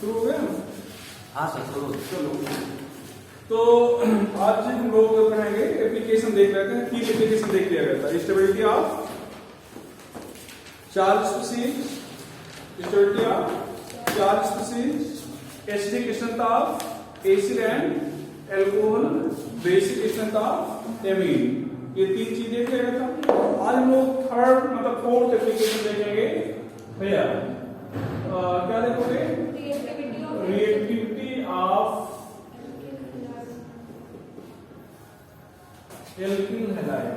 शुरू हो गया? हाँ सर शुरू। चलो, तो आज हम लोग पढ़ाएंगे एप्लीकेशन देख रहे थे, 3 एप्लीकेशन देख लिया गया था। Stability of charge species, stability of charge species, acidic strength of acid and alcohol, basic strength of amine, ये 3 चीजें किया गया था। आज हम लोग थर्ड मतलब 4th एप्लीकेशन देखेंगे। भैया क्या देखोगे? Reactivity of alkyl halide.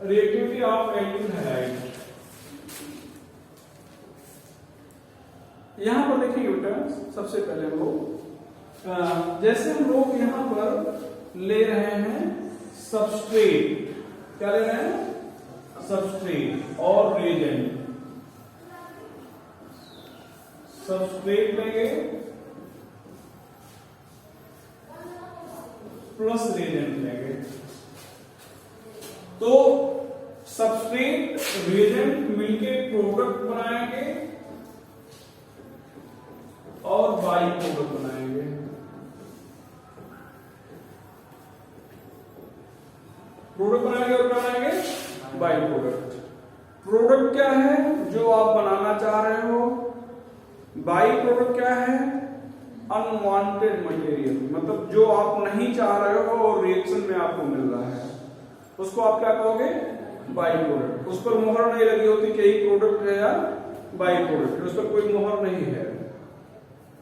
Reactivity of alkyl halide, यहां पर देखिए बेटा, सबसे पहले हम लोग जैसे हम लोग यहां पर ले रहे हैं सबस्ट्रेट, क्या ले रहे हैं? सबस्ट्रेट और रिएजेंट। सबस्ट्रेट लेंगे प्लस रिएजेंट लेंगे, तो सबस्ट्रेट रिएजेंट मिलके प्रोडक्ट बनाएंगे और बाई प्रोडक्ट बनाएंगे। प्रोडक्ट बनाएंगे और क्या बनाएंगे? By product. प्रोडक्ट क्या है? जो आप बनाना चाह रहे हो। बाई प्रोडक्ट क्या है? अनवांटेड मटेरियल, मतलब जो आप नहीं चाह रहे हो और रिएक्शन में आपको मिल रहा है, उसको आप क्या कहोगे? By product. उस पर मोहर नहीं लगी होती कि यही प्रोडक्ट है या बाई प्रोडक्ट, उस पर कोई मोहर नहीं है।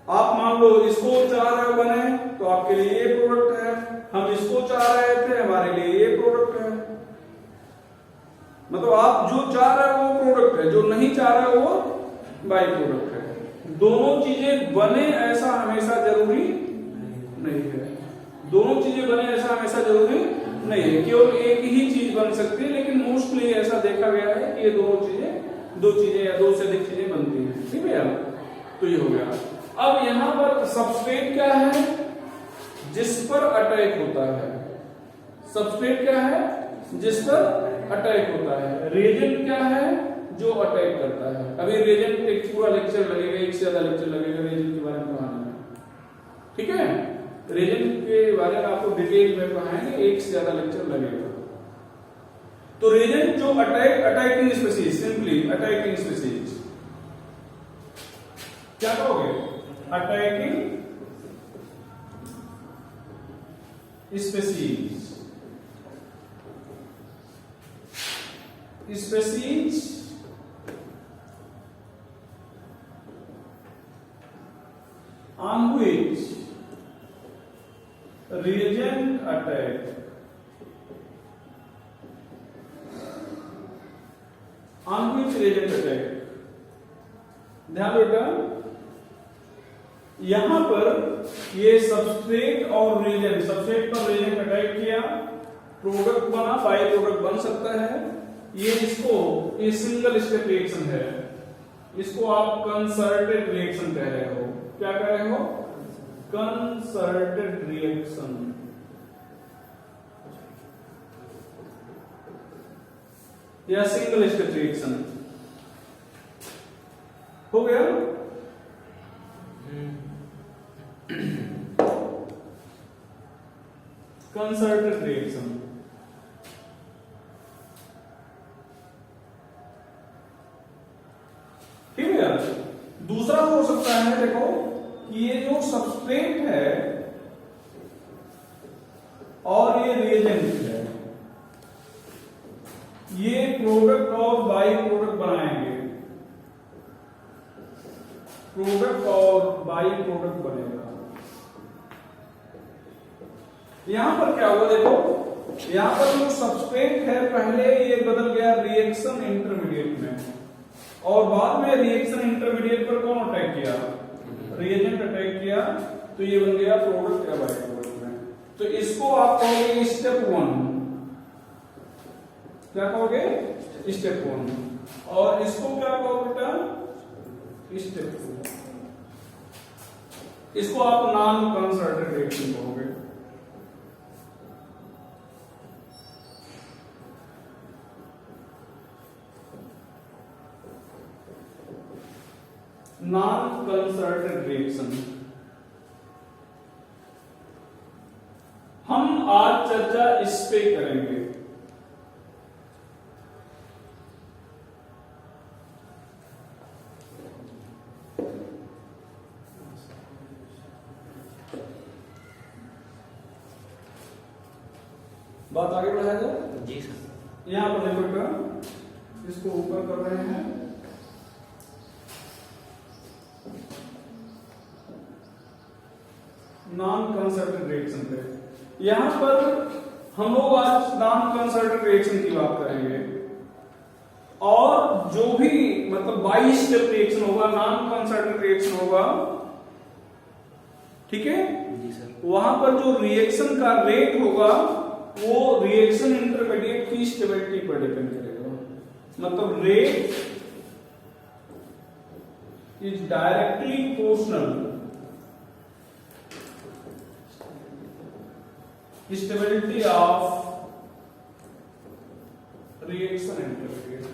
आप मान लो इसको चाह रहे हो बने, तो आपके लिए ये प्रोडक्ट है। हम इसको चाह रहे थे, हमारे लिए ये प्रोडक्ट है। मतलब आप जो चाह रहे हो वो प्रोडक्ट है, जो नहीं चाह रहे हो वो बाई प्रोडक्ट है। दोनों चीजें बने ऐसा हमेशा जरूरी नहीं है। दोनों चीजें बने ऐसा हमेशा जरूरी नहीं है। केवल एक ही चीज बन सकती है, लेकिन मोस्टली ऐसा देखा गया है कि ये दो चीजें या 2 से अधिक चीजें बनती हैं। ठीक है, तो ये हो गया। अब यहां पर सबस्ट्रेट क्या है? जिस पर अटैक होता है। सबस्ट्रेट क्या है? जिस पर अटैक होता है। रिएजेंट क्या है? जो अटैक करता है। अभी रिएजेंट एक पूरा लेक्चर लगेगा, एक से ज्यादा लेक्चर लगेगा रिएजेंट के बारे में पढ़ाने में। ठीक है, रिएजेंट के बारे में आपको डिटेल में पढ़ाएंगे, एक से ज्यादा लेक्चर लगेगा। तो रिएजेंट जो attacking species, simply attacking species क्या कहोगे? Attacking species, species on which reagent attack on which reagent attack। ध्यान बेटा, यहां पर ये सबस्ट्रेट और रिएजेंट, सबस्ट्रेट पर रिएजेंट अटैक किया, प्रोडक्ट बना, बाई प्रोडक्ट बन सकता है। ये ये सिंगल स्टेप रिएक्शन है, इसको आप कंसर्टेड रिएक्शन कह रहे हो। क्या कह रहे हो? Concerted reaction. या सिंगल स्टेप रिएक्शन हो गया। Concerted reaction. ठीक है। दूसरा हो सकता है, देखो कि ये जो सबस्ट्रेट है और ये रिएजेंट है, ये प्रोडक्ट और बाई प्रोडक्ट बनाएंगे। प्रोडक्ट और बाई प्रोडक्ट बनेगा। यहां पर क्या हुआ? देखो यहां पर जो सबस्ट्रेट है, पहले ये बदल गया रिएक्शन इंटरमीडिएट में, और बाद में रिएक्शन इंटरमीडिएट पर कौन अटैक किया? रिएजेंट अटैक किया, तो ये बन गया प्रोडक्ट या बाई प्रोडक्ट में। तो इसको आप कहोगे स्टेप 1। क्या कहोगे? स्टेप 1। और इसको क्या कहोगे बेटा? स्टेप 2। इसको आप नॉन कंसर्टेड रिएक्शन कहोगे। Non concerted reaction. हम आज चर्चा इस पे करेंगे। बात आगे बढ़ाया जाए? जी सर। यहां पर देखो बेटा, इसको ऊपर कर रहे हैं। नॉन कंसर्टेड रिएक्शन पे यहां पर हम लोग आज नॉन कंसर्टेड रिएक्शन की बात करेंगे। और जो भी मतलब 22 स्टेप रिएक्शन होगा, नॉन कंसर्टेड रिएक्शन होगा, ठीक है? जी सर। वहां पर जो रिएक्शन का रेट होगा वो रिएक्शन इंटरमीडिएट की स्टेबिलिटी पर डिपेंड करेगा। मतलब rate is directly proportional stability of reaction intermediate.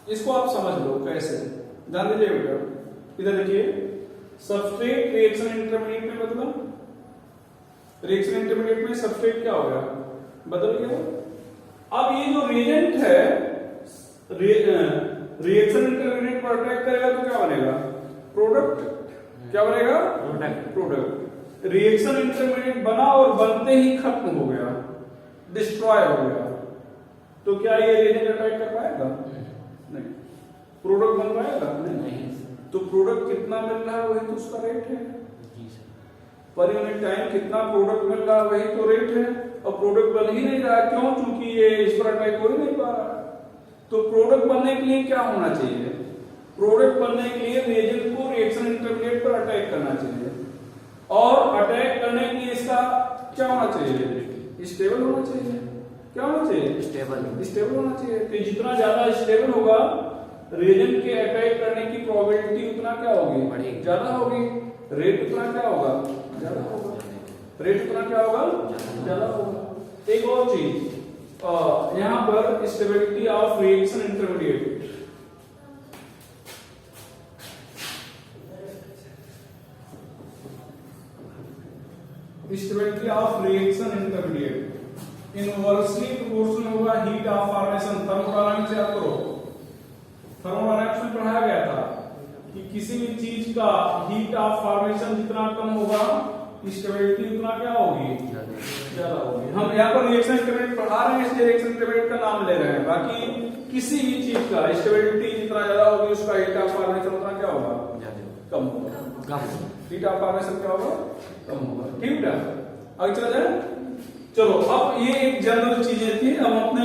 इसको आप समझ लो कैसे, ध्यान दीजिए बेटा। इधर देखिए, सबस्ट्रेट रिएक्शन इंटरमीडिएट में बदला, रिएक्शन इंटरमीडिएट में सबस्ट्रेट क्या हो गया, बदल गया। अब ये जो रिएजेंट है रिएक्शन इंटरमीडिएट पर अटैक करेगा तो क्या बनेगा, प्रोडक्ट। क्या बनेगा, प्रोडक्ट। रिएक्शन इंटरमीडिएट बना और बनते ही खत्म हो गया, डिस्ट्रॉय हो गया, तो क्या ये रिएजेंट अटैक कर पाएगा? नहीं। प्रोडक्ट बन पाएगा? नहीं। तो प्रोडक्ट कितना मिल रहा है वही तो उसका रेट है। पर यूनिट टाइम कितना प्रोडक्ट मिल रहा है वही तो रेट है। और प्रोडक्ट बन ही नहीं रहा, क्यों? क्योंकि ये इस पर अटैक हो ही नहीं पा रहा। तो प्रोडक्ट बनने के लिए क्या होना चाहिए? प्रोडक्ट बनने के लिए रिएजेंट को रिएक्शन इंटरमीडिएट पर अटैक करना चाहिए। और अटैक करने के लिए इसका क्या होना चाहिए? स्टेबल होना चाहिए। क्या होना चाहिए? स्टेबल होना चाहिए। तो जितना ज्यादा स्टेबल होगा रिएजेंट के अटैक करने की प्रोबेबिलिटी उतना क्या होगी, ज्यादा होगी। रेट उतना क्या होगा, ज्यादा होगा। रेट उतना क्या होगा, ज्यादा होगा। एक और चीज यहां पर stability of reaction intermediate, stability of reaction intermediate inversely proportional होगा हीट ऑफ फॉर्मेशन। थर्मोडायनामिक्स याद करो, थर्मोडायनामिक्स में पढ़ाया गया था कि किसी भी चीज का हीट ऑफ फॉर्मेशन जितना कम होगा स्टेबिलिटी उतना क्या होगी, ज्यादा होगी। हम यहाँ पर रिएक्शन इंटरमीडिएट पढ़ा रहे हैं इसलिए रिएक्शन इंटरमीडिएट का नाम ले रहे हैं। बाकी किसी भी चीज का स्टेबिलिटी जितना ज्यादा होगी उसका हीट ऑफ फॉर्मेशन उतना क्या होगा, कम होगा। हीट ऑफ फॉर्मेशन क्या होगा, कम होगा। ठीक है, आगे चला जाए। चलो, अब ये एक जनरल चीजें थी। हम अपने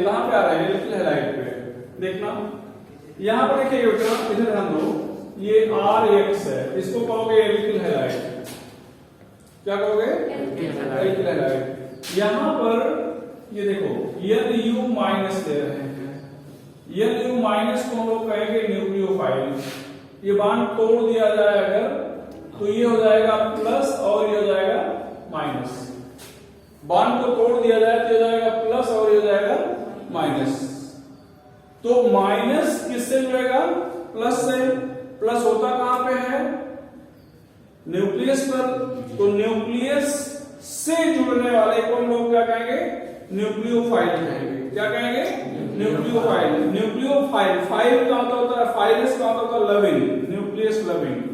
कहां पे आ रहे हैं, लिटिल हैलाइड पे। देखना यहां पर देखिए, इधर ध्यान दो, ये RX है, इसको कहोगे लिटिल हैलाइड। क्या कहोगे, लिटिल हैलाइड। यहां पर ये देखो NU माइनस ले रहे हैं। NU माइनस को हम लोग कहेंगे न्यूक्लियोफाइल। ये बांड तोड़ दिया जाए अगर तो ये हो जाएगा प्लस और ये हो जाएगा माइनस। बांड को तोड़ दिया जाए तो ये हो जाएगा प्लस और ये हो जाएगा माइनस। तो माइनस किससे जुड़ेगा, प्लस से। प्लस होता कहां पे है, न्यूक्लियस पर। तो न्यूक्लियस से जुड़ने वाले को हम लोग क्या कहेंगे, न्यूक्लियोफाइल कहेंगे। क्या कहेंगे, न्यूक्लियोफाइल। न्यूक्लियोफाइल, फाइल का मतलब होता है, फाइलस का मतलब होता है लविंग, न्यूक्लियस लविंग।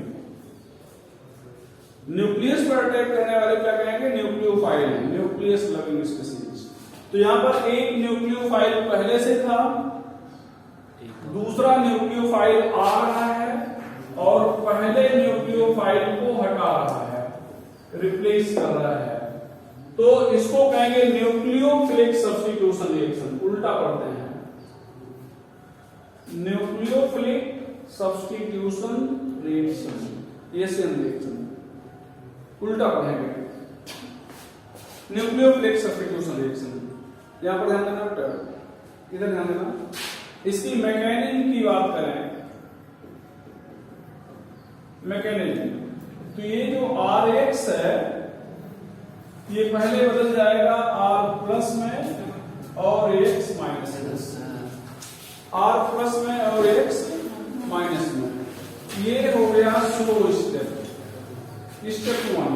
न्यूक्लियस पर अटैक करने वाले क्या कहेंगे, न्यूक्लियोफाइल, न्यूक्लियस लविंग स्पीशीज। तो यहां पर एक न्यूक्लियोफाइल पहले से था, दूसरा न्यूक्लियोफाइल आ रहा है और पहले न्यूक्लियोफाइल को हटा रहा है, रिप्लेस कर रहा है। तो इसको कहेंगे न्यूक्लियोफिलिक सब्स्टिट्यूशन रिएक्शन। उल्टा पढ़ते हैं, nucleophilic substitution reaction, Asian reaction. उल्टा पढ़ेंगे, न्यूक्लियोफिलिक सब्स्टिट्यूशन रिएक्शन। यहां पर ध्यान देना बेटा, इधर ध्यान देना। इसकी मैकेनिज्म की बात करें, मैकेनिज्म, तो ये जो RX है ये पहले बदल जाएगा R प्लस में और X माइनस में, R प्लस में और X माइनस में। ये हो गया स्लो स्टेप, स्टेप 1।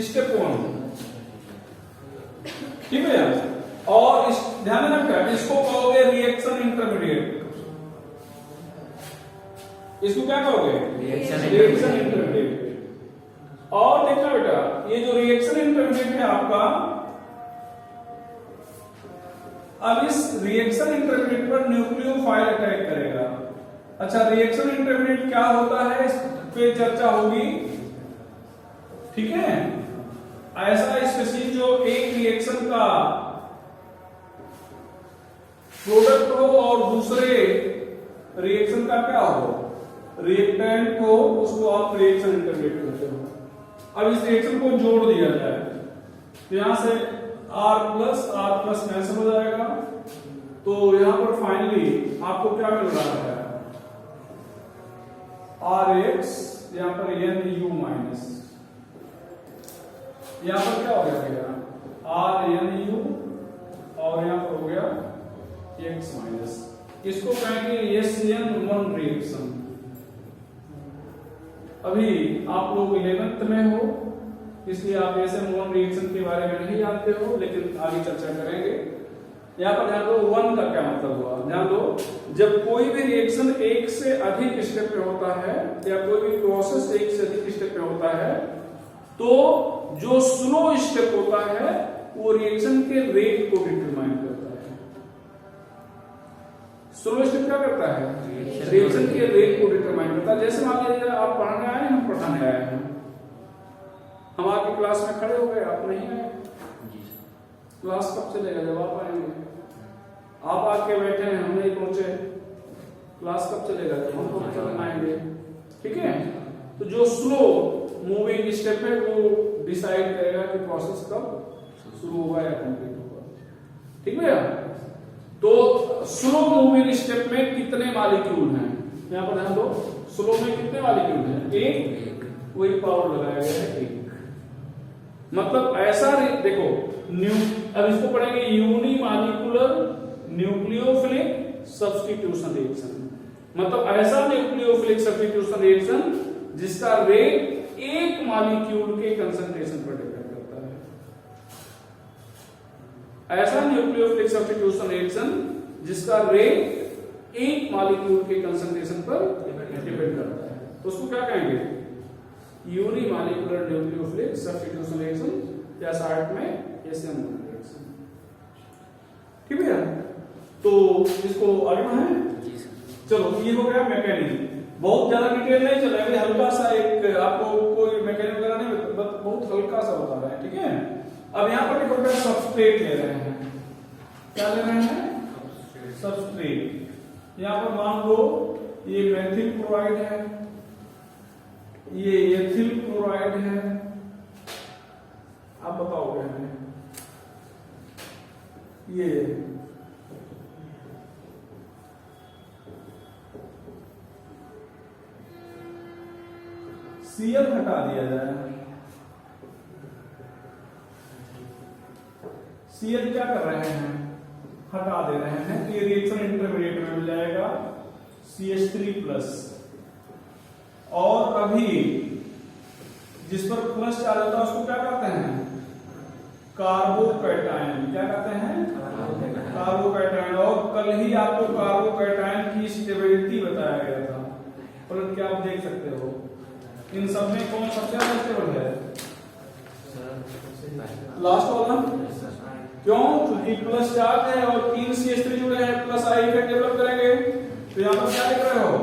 स्टेप 1 ठीक है यार। और ध्यान रखना, इसको कहोगे रिएक्शन इंटरमीडिएट। इसको क्या कहोगे? Reaction intermediate. और देखना बेटा, ये जो रिएक्शन इंटरमीडिएट है आपका, अब इस रिएक्शन इंटरमीडिएट पर न्यूक्लियोफाइल अटैक करेगा। अच्छा, रिएक्शन इंटरमीडिएट क्या होता है इस पे चर्चा होगी, ठीक है। ऐसा स्पीशीज जो एक रिएक्शन का प्रोडक्ट हो और दूसरे रिएक्शन का क्या हो, रिएक्टेंट हो, उसको आप रिएक्शन इंटरमीडिएट कहते हो। अब इस रिएक्शन को जोड़ दिया जाए तो यहां से R प्लस कैंसिल हो जाएगा, तो यहां पर फाइनली आपको क्या मिल रहा है, RH, यहां पर NU माइनस, यहां पर क्या हो गया भैया, RNU, और यहां पर हो गया X माइनस। इसको कहेंगे SN1 रिएक्शन। अभी आप लोग 11th में हो, इसलिए आप SN1 रिएक्शन के बारे में नहीं जानते हो, लेकिन आगे चर्चा करेंगे। यहाँ पर ध्यान दो, 1 का क्या मतलब हुआ, ध्यान दो। जब कोई भी रिएक्शन एक से अधिक स्टेप पे होता है, या कोई भी प्रोसेस एक से अधिक स्टेप पे होता है, तो जो स्लो स्टेप होता है वो रिएक्शन के रेट को डिटरमाइन करता है। स्लो स्टेप क्या करता है? रिएक्शन के रेट को डिटरमाइन करता है। जैसे मान लीजिए आप पढ़ाने आए हैं, हम पढ़ाने आए हैं, हम आपकी क्लास में खड़े हो गए, आप नहीं आए, क्लास कब चलेगा? जब आप आएंगे। आप आके बैठे हैं, हम नहीं पहुंचे, क्लास कब चलेगा? जब हम आएंगे, ठीक है। तो जो स्लो मूविंग स्टेप है वो डिसाइड करेगा कि प्रोसेस कब शुरू होगा या कंप्लीट होगा, ठीक है। तो स्लो मूविंग स्टेप में कितने मॉलिक्यूल हैं, यहां पर ध्यान दो, स्लो में कितने मॉलिक्यूल हैं? एक, वही पावर लगाया गया है 1। मतलब ऐसा देखो, अब इसको पढ़ेंगे यूनिमॉलिक्यूलर न्यूक्लियोफिलिक सब्स्टिट्यूशन रिएक्शन। मतलब ऐसा न्यूक्लियोफिलिक सब्स्टिट्यूशन रिएक्शन जिसका रेट एक मॉलिक्यूल के कंसंट्रेशन पर डिपेंड करता है। ऐसा न्यूक्लियोफिलिक सब्स्टिट्यूशन रिएक्शन जिसका रेट एक मॉलिक्यूल के कंसंट्रेशन पर डिपेंड करता है, तो उसको क्या कहेंगे? यूनिमॉलिक्यूलर न्यूक्लियोफिलिक सब्स्टिट्यूशन रिएक्शन, या शॉर्ट में SN1 रिएक्शन, ठीक है। तो इसको आगे बढ़ाएं। चलो, ये हो गया मैकेनिज्म। बहुत ज्यादा डिटेल नहीं चलेंगे, हल्का सा एक आपको कोई मैकेनिज्म वगैरह नहीं, बहुत हल्का सा बता रहा है, ठीक है। अब यहाँ पर देखो सबस्ट्रेट ले रहे हैं, क्या ले रहे हैं? सबस्ट्रेट। यहाँ पर मान लो ये मेथिल क्लोराइड है, ये एथिल क्लोराइड है, आप बताओगे हमें। ये Cl हटा दिया जाए, Cl क्या कर रहे हैं? हटा दे रहे हैं, तो ये रिएक्शन इंटरमीडिएट में मिल जाएगा CH3+। और अभी जिस पर प्लस चार्ज होता है उसको क्या कहते हैं? कार्बोकैटायन। क्या कहते हैं? कार्बोकैटायन। और कल ही आपको कार्बोकैटायन की स्टेबिलिटी बताया गया था, पर क्या आप देख सकते हो इन सब में कौन सबसे ज्यादा स्टेबल है? लास्ट वाला। क्यों? क्योंकि प्लस चार्ज है और 3 CH3 जुड़े हैं, प्लस आई इफेक्ट डेवलप करेंगे। तो यहां पर क्या लिख रहे हो?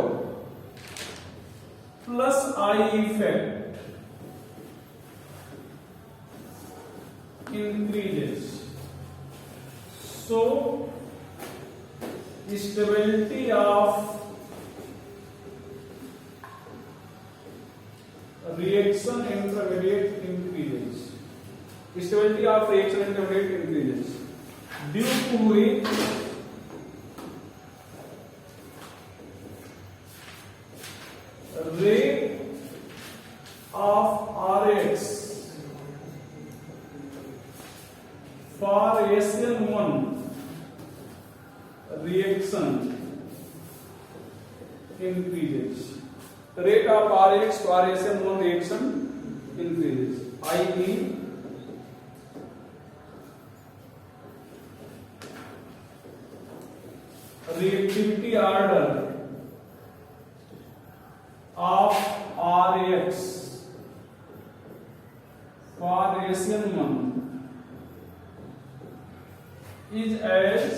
Plus I effect increases, so stability of reaction intermediate increases. Stability of reaction intermediate increases due to which rate of RH for SN1 reaction increases. Rate of Rx to RSM1 reaction increases. i.e. reactivity order of Rx for Rn1 is as,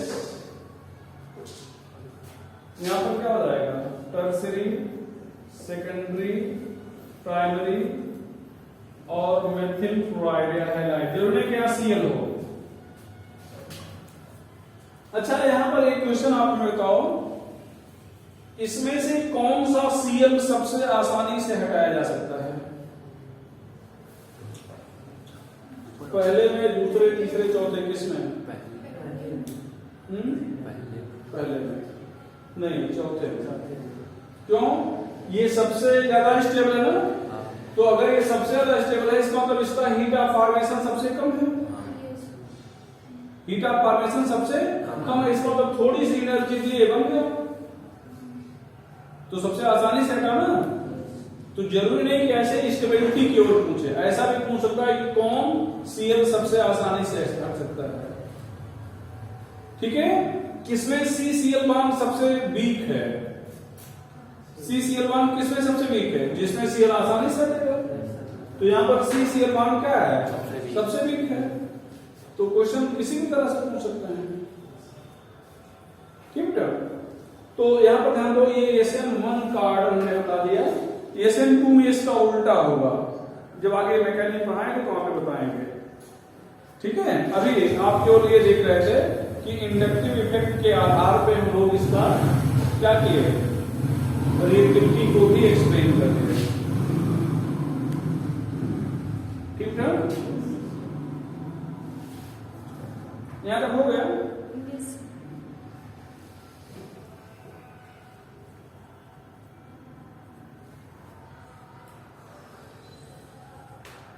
यहां पर क्या हो जाएगा, tertiary, secondary, primary और methyl fluoride या halide, जरूरी है कि यहां Cl हो। अच्छा, यहां पर एक क्वेश्चन आप मुझे बताओ, इसमें से कौन सा Cl सबसे आसानी से हटाया जा सकता है? पहले में, दूसरे, तीसरे, चौथे, किसमें? पहले में नहीं, चौथे में। क्यों? ये सबसे ज्यादा स्टेबल है ना, तो अगर ये सबसे ज्यादा स्टेबल है, इसका मतलब इसका हीट ऑफ फॉर्मेशन सबसे कम है। हीट ऑफ फॉर्मेशन सबसे कम है, इसका मतलब थोड़ी सी एनर्जी दी है, बन गया, तो सबसे आसानी से हटा ना। तो जरूरी नहीं कि ऐसे स्टेबिलिटी की ओर पूछे, ऐसा भी पूछ सकता है कि कौन Cl सबसे आसानी से हट सकता है। ठीक है, किसमें CCl बॉन्ड सबसे वीक है? CCl बॉन्ड किसमें सबसे वीक है? जिसमें Cl आसानी से हटेगा। तो यहां पर CCl बॉन्ड क्या है? सबसे वीक है। तो क्वेश्चन किसी भी तरह से पूछ सकते हैं। ठीक है, तो यहां पर ध्यान दो, ये SN1 का ऑर्डर हमने बता दिया, SN2 में इसका उल्टा होगा। जब आगे मैकेनिज्म पढ़ाएंगे तो वहां पे बताएंगे। ठीक है, अभी आप केवल ये देख रहे थे कि इंडक्टिव इफेक्ट के आधार पे हम लोग इसका क्या किए, रिएक्टिविटी को भी एक्सप्लेन करते हैं। ठीक है, यहां तक हो गया।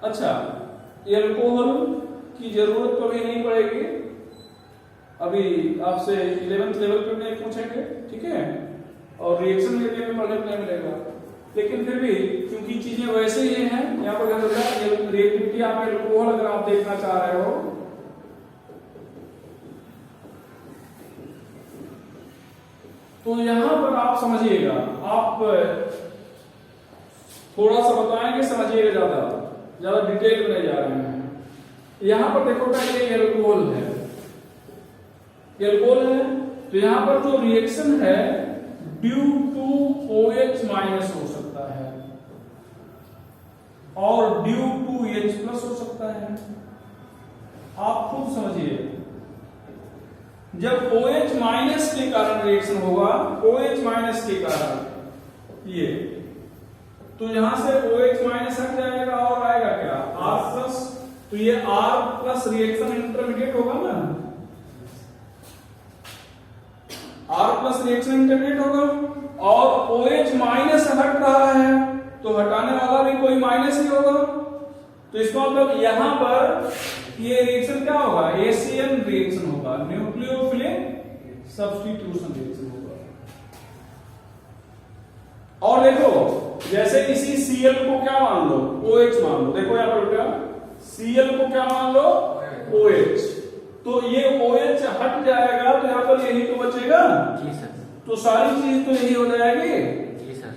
अच्छा, एल्कोहल की जरूरत कभी नहीं पड़ेगी, अभी आपसे 11th लेवल पे नहीं पूछेंगे। ठीक है, और रिएक्शन मीडियम में पढ़ने को नहीं मिलेगा, लेकिन फिर भी क्योंकि चीजें वैसे ही हैं, यहाँ पर ध्यान रखना, रिएक्टिविटी आप एल्कोहल अगर आप देखना चाह रहे हो तो यहां पर आप समझिएगा, आप थोड़ा सा बताएंगे, समझिएगा, ज्यादा डिटेल में नहीं जा रहे हैं। यहां पर देखो क्या, ये एल्कोहल है, एल्कोहल है, तो यहां पर जो रिएक्शन है ड्यू टू OH माइनस हो सकता है और ड्यू टू H प्लस हो सकता है। आप खुद समझिए, जब OH माइनस के कारण रिएक्शन होगा, OH माइनस के कारण ये, तो यहां से OH माइनस हट जाएगा और आएगा क्या, R प्लस, तो ये R प्लस रिएक्शन इंटरमीडिएट होगा ना, R प्लस रिएक्शन इंटरमीडिएट होगा, और OH माइनस हट रहा है तो हटाने वाला भी कोई माइनस ही होगा। तो इसका मतलब यहां पर ये रिएक्शन क्या होगा, ACN रिएक्शन होगा, न्यूक्लियोफिलिक सब्स्टिट्यूशन रिएक्शन होगा। और देखो, जैसे इसी Cl को क्या मान लो, OH मान लो, देखो यहां पर क्या, Cl को क्या मान लो, OH, तो ये OH हट जाएगा तो यहां पर यही तो बचेगा। जी सर। तो सारी चीज तो यही हो जाएगी। जी सर।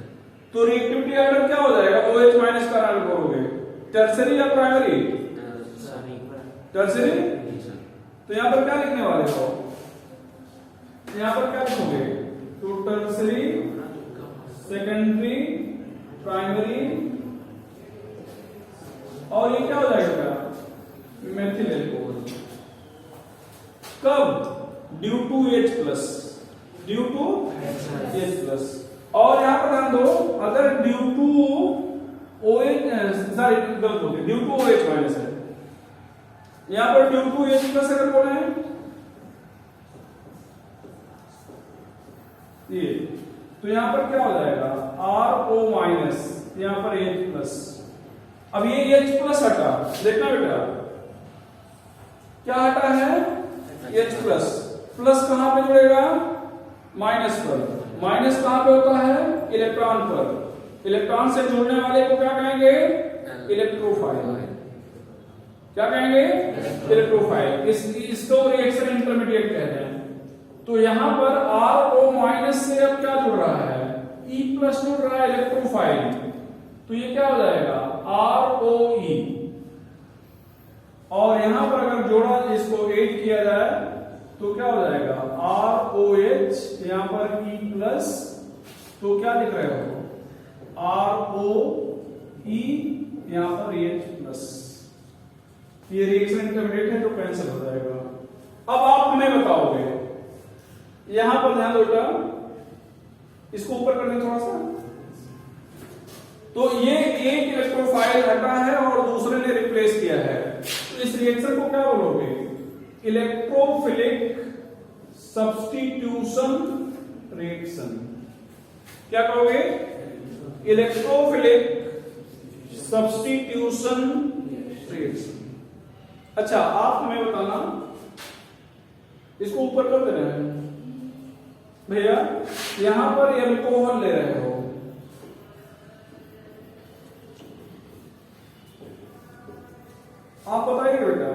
तो रिएक्टिविटी ऑर्डर क्या हो जाएगा, OH माइनस का ऑर्डर करोगे, टर्सरी या प्राइमरी? टर्सरी। तो यहां पर क्या लिखने वाले हो, यहां पर क्या लिखोगे, तो टर्सरी, सेकेंडरी, प्राइमरी, और ये क्या हो जाएगा, मेथिल एल्कोहल। कब, due to H plus, due to H plus. और यहां पर ध्यान दो, अगर ड्यू टू OH, सॉरी गलत हो गया, ड्यू टू OH माइनस है, यहां पर ड्यू टू H प्लस अगर बोले हैं ये, तो यहां पर क्या हो जाएगा, RO माइनस, यहां पर H प्लस। अब ये H प्लस हटा, देखना बेटा क्या हटा है, H प्लस, प्लस कहां पे जुड़ेगा, माइनस पर। माइनस कहां पे होता है? इलेक्ट्रॉन पर। इलेक्ट्रॉन से जुड़ने वाले को क्या कहेंगे? इलेक्ट्रोफाइल। क्या कहेंगे? इलेक्ट्रोफाइल। इसको रिएक्शन इंटरमीडिएट कहते हैं। तो यहां पर RO माइनस से अब क्या जुड़ रहा है? E प्लस जुड़ रहा है, इलेक्ट्रोफाइल। तो ये क्या हो जाएगा? ROE। और यहां पर अगर जोड़ा इसको ऐड किया जाए तो क्या हो जाएगा? ROH, यहां पर E प्लस, तो क्या लिख रहे हो? ROE, यहां पर H प्लस। ये रिएक्शन इंटरमीडिएट है, तो कैंसिल हो जाएगा। अब आप हमें बताओगे, यहां पर ध्यान दो बेटा, इसको ऊपर करने थोड़ा सा। तो ये एक इलेक्ट्रोफाइल हटा है और दूसरे ने रिप्लेस किया है, तो इस रिएक्शन को क्या बोलोगे? Electrophilic substitution reaction. क्या कहोगे? Electrophilic substitution reaction. अच्छा, आप हमें बताना, इसको ऊपर कर दे रहे हैं भैया, यहां पर एल्कोहल ले रहे हो, आप बताइए बेटा।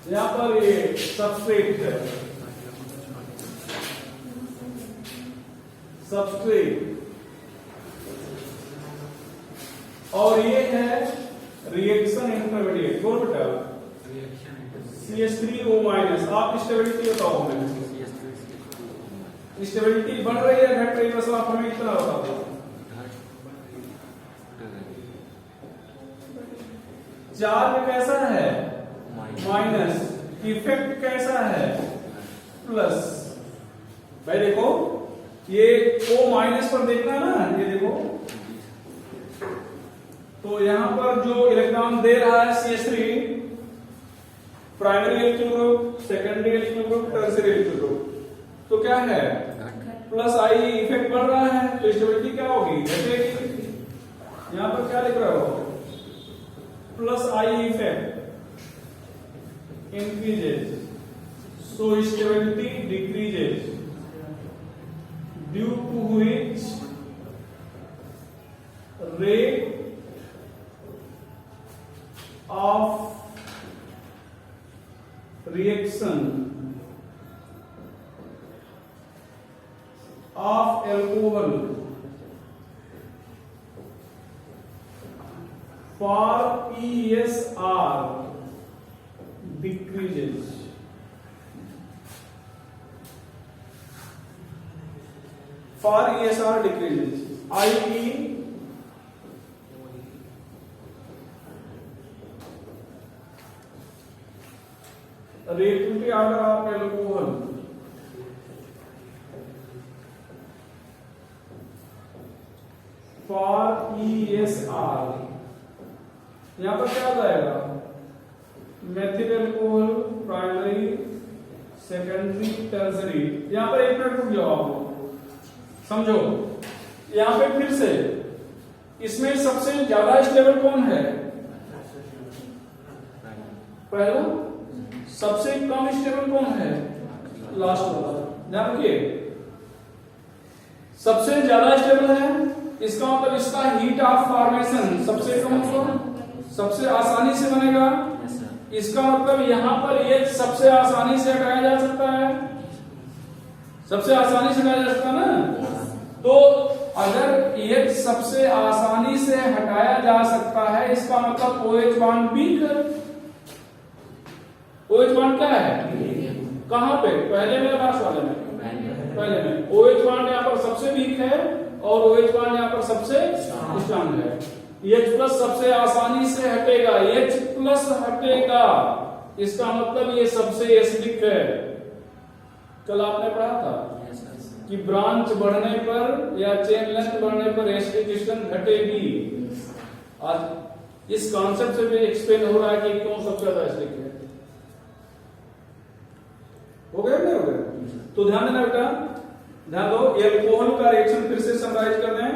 यहां पर ये सबस्ट्रेट है, सबस्ट्रेट, और ये है रिएक्शन इंटरमीडिएट। बोल बेटा, CH3O माइनस। आप स्टेबिलिटी बताओ हमें, स्टेबिलिटी बढ़ रही है घट रही है? बस आप हमें इतना बता दो। चार्ज कैसा है? माइनस। इफेक्ट कैसा है? प्लस। भाई देखो, ये O माइनस पर देखना ना, ये देखो, तो यहां पर जो इलेक्ट्रॉन दे रहा है CH3, primary electron group, secondary electron group, tertiary electron group, तो क्या है? प्लस आई। इफेक्ट बढ़ रहा है तो स्टेबिलिटी क्या होगी? घटेगी। यहां पर क्या लिख रहे हो? Plus I effect increases, so stability decreases, due to which rate of reaction of alcohol for ESR decreases. For ESR decreases, i.e. reactivity order of alcohol for ESR, यहां पर क्या आ जाएगा? Methyl alcohol, primary, secondary, tertiary. यहां पर एक minute रुक जाओ, आप समझो। यहां पे फिर से, इसमें सबसे ज्यादा स्टेबल कौन है? पहला। सबसे कम स्टेबल कौन है? लास्ट वाला। ध्यान रखिए, सबसे ज्यादा स्टेबल है, इसका मतलब इसका हीट ऑफ फॉर्मेशन सबसे कम होगा, सबसे आसानी से बनेगा। इसका मतलब यहां पर ये सबसे आसानी से हटाया जा सकता है, सबसे आसानी से हटाया जा सकता है ना। तो अगर ये सबसे आसानी से हटाया जा सकता है, इसका मतलब OH बॉन्ड वीक है। OH बॉन्ड क्या है? कहां पे? पहले में, लास्ट वाले में? पहले में। OH बॉन्ड यहां पर सबसे वीक है और OH बॉन्ड यहां पर सबसे स्ट्रांग है। H प्लस सबसे आसानी से हटेगा, H प्लस हटेगा, इसका मतलब ये सबसे एसिडिक है। कल आपने पढ़ा था कि ब्रांच बढ़ने पर या चेन लेंथ बढ़ने पर एसिडिक स्ट्रेंथ घटेगी। आज इस कॉन्सेप्ट से भी एक्सप्लेन हो रहा है कि क्यों सबसे ज्यादा एसिडिक है। हो गया नहीं हो गया? तो ध्यान देना बेटा, ध्यान दो, एल्कोहल का रिएक्शन फिर से समराइज कर दें।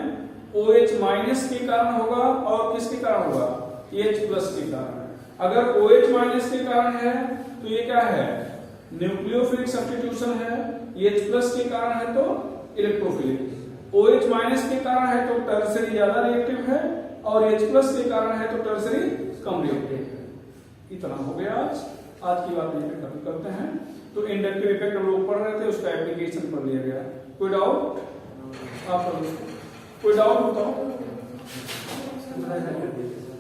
OH माइनस के कारण होगा और किसके कारण होगा? H प्लस के कारण। अगर OH माइनस के कारण है तो ये क्या है? न्यूक्लियोफिलिक सब्स्टिट्यूशन है। H प्लस के कारण है तो इलेक्ट्रोफिलिक। OH माइनस के कारण है तो टर्सरी ज्यादा रिएक्टिव है और H प्लस के कारण है तो टर्सरी कम रिएक्टिव है। इतना हो गया आज की बात यहीं पे खत्म करते हैं। तो इंडक्टिव इफेक्ट हम लोग पढ़ रहे थे, उसका एप्लीकेशन पढ़ लिया गया। कोई डाउट? आप कोई डाउट बताओ।